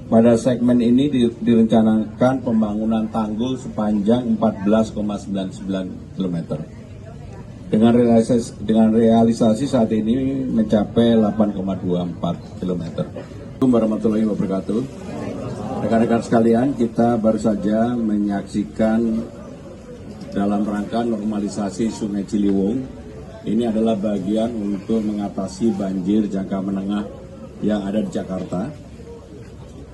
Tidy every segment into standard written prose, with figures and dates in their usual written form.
Pada segmen ini direncanakan pembangunan tanggul sepanjang 14,99 km. Dengan realisasi saat ini mencapai 8,24 km. Assalamualaikum warahmatullahi wabarakatuh. Rekan-rekan sekalian, kita baru saja menyaksikan dalam rangka normalisasi Sungai Ciliwung. Ini adalah bagian untuk mengatasi banjir jangka menengah yang ada di Jakarta.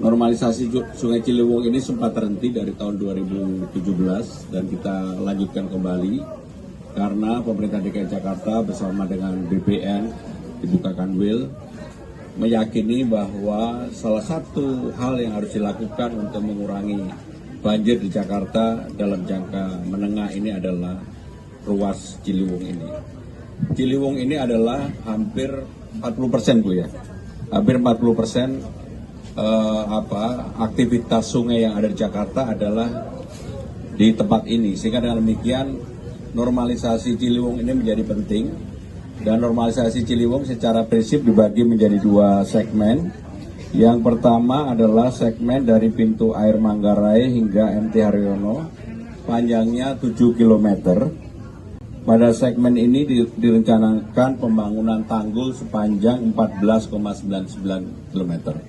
Normalisasi Sungai Ciliwung ini sempat terhenti dari tahun 2017 dan kita lanjutkan kembali karena pemerintah DKI Jakarta bersama dengan BPN Ibu Kanwil meyakini bahwa salah satu hal yang harus dilakukan untuk mengurangi banjir di Jakarta dalam jangka menengah ini adalah ruas Ciliwung ini. Ciliwung ini adalah hampir 40% Bu ya, hampir 40% aktivitas sungai yang ada di Jakarta adalah di tempat ini, sehingga dengan demikian normalisasi Ciliwung ini menjadi penting. Dan normalisasi Ciliwung secara prinsip dibagi menjadi dua segmen. Yang pertama adalah segmen dari pintu air Manggarai hingga MT Haryono, panjangnya 7 km. Pada segmen ini direncanakan pembangunan tanggul sepanjang 14,99 km.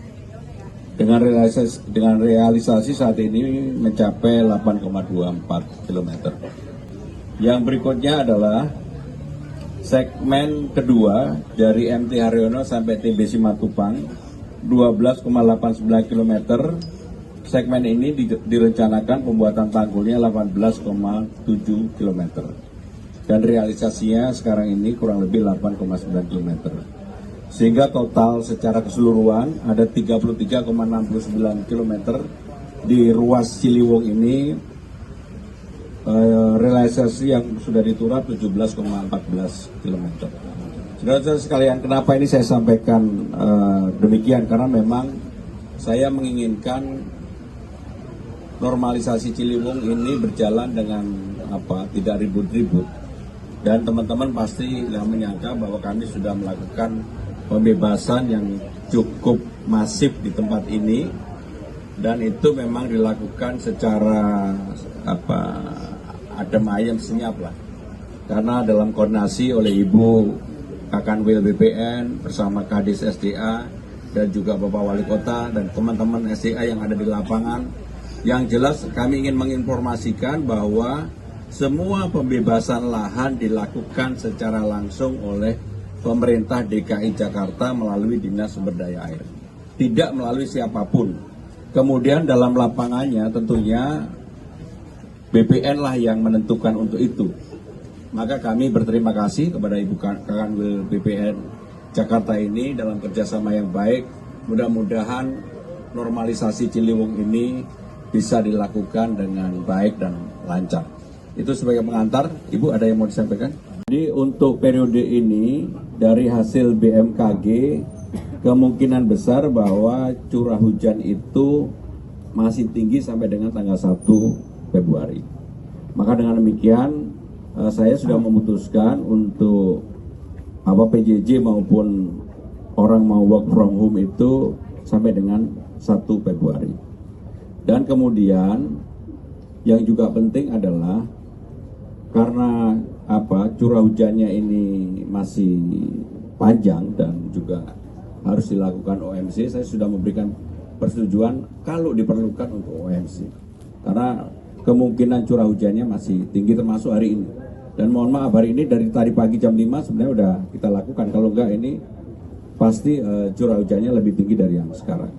Dengan realisasi saat ini mencapai 8,24 km. Yang berikutnya adalah segmen kedua dari MT Haryono sampai TB Simatupang 12,89 km. Segmen ini direncanakan pembuatan tanggulnya 18,7 km. Dan realisasinya sekarang ini kurang lebih 8,9 km. Sehingga total secara keseluruhan ada 33,69 km di ruas Ciliwung ini. Realisasi yang sudah diturap 17,14 km. Saudara-saudara sekalian, kenapa ini saya sampaikan demikian? Karena memang saya menginginkan normalisasi Ciliwung ini berjalan dengan tidak ribut-ribut. Dan teman-teman pasti tidak menyangka bahwa kami sudah melakukan pembebasan yang cukup masif di tempat ini, dan itu memang dilakukan secara adem ayem senyap lah, karena dalam koordinasi oleh Ibu Kanwil BPN bersama Kadis SDA dan juga Bapak Wali Kota dan teman-teman SDA yang ada di lapangan. Yang jelas kami ingin menginformasikan bahwa semua pembebasan lahan dilakukan secara langsung oleh pemerintah DKI Jakarta melalui Dinas Sumber Daya Air, tidak melalui siapapun. Kemudian dalam lapangannya tentunya BPN lah yang menentukan untuk itu. Maka kami berterima kasih kepada Ibu Kanwil BPN Jakarta ini dalam kerjasama yang baik. Mudah-mudahan normalisasi Ciliwung ini bisa dilakukan dengan baik dan lancar. Itu sebagai pengantar. Ibu ada yang mau disampaikan? Jadi untuk periode ini dari hasil BMKG kemungkinan besar bahwa curah hujan itu masih tinggi sampai dengan tanggal 1 Februari. Maka dengan demikian saya sudah memutuskan untuk PJJ maupun orang mau work from home itu sampai dengan 1 Februari. Dan kemudian yang juga penting adalah karena curah hujannya ini masih panjang dan juga harus dilakukan OMC, saya sudah memberikan persetujuan kalau diperlukan untuk OMC. Karena kemungkinan curah hujannya masih tinggi termasuk hari ini. Dan mohon maaf, hari ini dari tadi pagi jam 5 sebenarnya udah kita lakukan. Kalau enggak ini pasti curah hujannya lebih tinggi dari yang sekarang.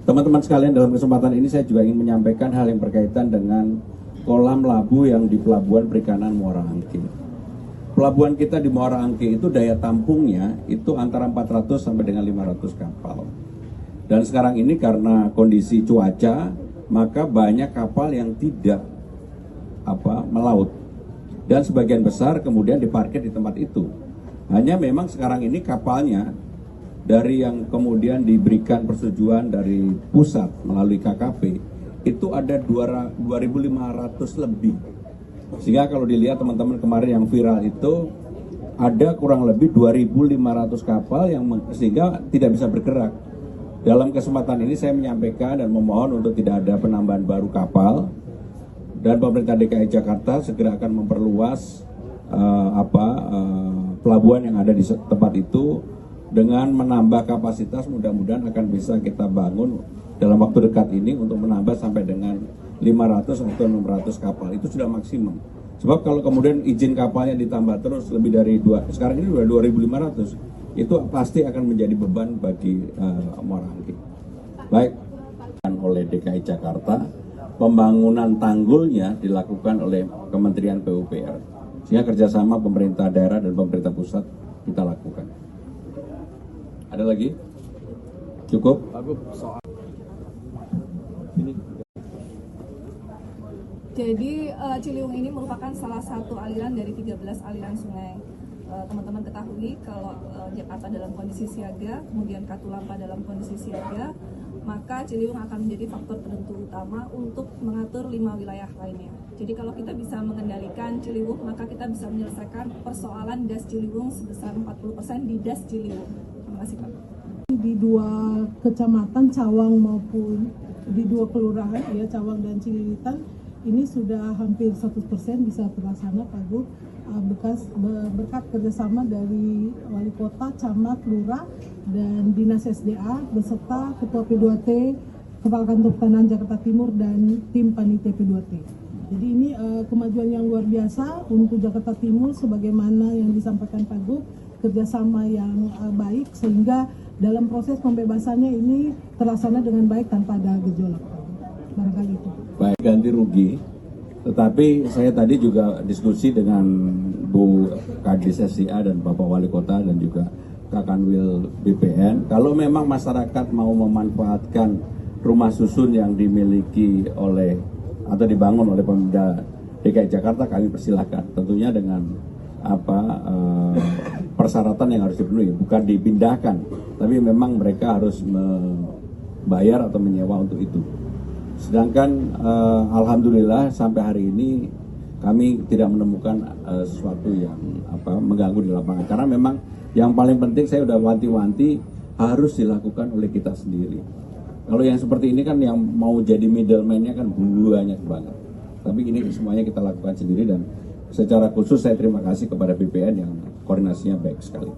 Teman-teman sekalian, dalam kesempatan ini saya juga ingin menyampaikan hal yang berkaitan dengan kolam labu yang di Pelabuhan Perikanan Muara Angke. Pelabuhan kita di Muara Angke itu daya tampungnya itu antara 400 sampai dengan 500 kapal. Dan sekarang ini karena kondisi cuaca, maka banyak kapal yang tidak melaut. Dan sebagian besar kemudian diparkir di tempat itu. Hanya memang sekarang ini kapalnya dari yang kemudian diberikan persetujuan dari pusat melalui KKP itu ada 2.500 lebih. Sehingga kalau dilihat teman-teman kemarin yang viral itu ada kurang lebih 2.500 kapal yang sehingga tidak bisa bergerak. Dalam kesempatan ini saya menyampaikan dan memohon untuk tidak ada penambahan baru kapal, dan pemerintah DKI Jakarta segera akan memperluas pelabuhan yang ada di tempat itu dengan menambah kapasitas. Mudah-mudahan akan bisa kita bangun dalam waktu dekat ini untuk menambah sampai dengan 500 atau 600 kapal. Itu sudah maksimum. Sebab kalau kemudian izin kapalnya ditambah terus lebih dari sekarang ini sudah 2.500, itu pasti akan menjadi beban bagi Muara Angke. Baik, oleh DKI Jakarta, pembangunan tanggulnya dilakukan oleh Kementerian PUPR, sehingga kerjasama pemerintah daerah dan pemerintah pusat kita lakukan. Ada lagi? Cukup? Jadi Ciliwung ini merupakan salah satu aliran dari 13 aliran sungai. Teman-teman ketahui kalau Jakarta dalam kondisi siaga, kemudian Katulampa dalam kondisi siaga, maka Ciliwung akan menjadi faktor penentu utama untuk mengatur 5 wilayah lainnya. Jadi kalau kita bisa mengendalikan Ciliwung, maka kita bisa menyelesaikan persoalan das Ciliwung sebesar 40% di das Ciliwung. Terima kasih Pak. Di 2 kecamatan Cawang maupun di 2 kelurahan ya, Cawang dan Cililitan, ini sudah hampir 100% bisa terlaksana Pak Gub, berkat kerjasama dari Wali Kota, Camat, Lurah, dan Dinas SDA beserta Ketua P2T, Kepala Kantor Tanahan Jakarta Timur, dan tim panitia P2T. Jadi ini kemajuan yang luar biasa untuk Jakarta Timur, sebagaimana yang disampaikan Pak Gub, kerjasama yang baik sehingga dalam proses pembebasannya ini terlaksana dengan baik tanpa ada gejolak. Barangkali itu. Baik, ganti rugi. Tetapi saya tadi juga diskusi dengan Bu Kadis SDA dan Bapak Wali Kota dan juga Kakanwil BPN. Kalau memang masyarakat mau memanfaatkan rumah susun yang dimiliki oleh atau dibangun oleh Pemda DKI Jakarta, kami persilahkan. Tentunya dengan persyaratan yang harus dipenuhi, bukan dipindahkan, tapi memang mereka harus membayar atau menyewa untuk itu. Sedangkan alhamdulillah sampai hari ini kami tidak menemukan sesuatu yang mengganggu di lapangan. Karena memang yang paling penting, saya sudah wanti-wanti, harus dilakukan oleh kita sendiri. Kalau yang seperti ini kan yang mau jadi middleman-nya kan banyak banget. Tapi ini semuanya kita lakukan sendiri, dan secara khusus saya terima kasih kepada BPN yang koordinasinya baik sekali.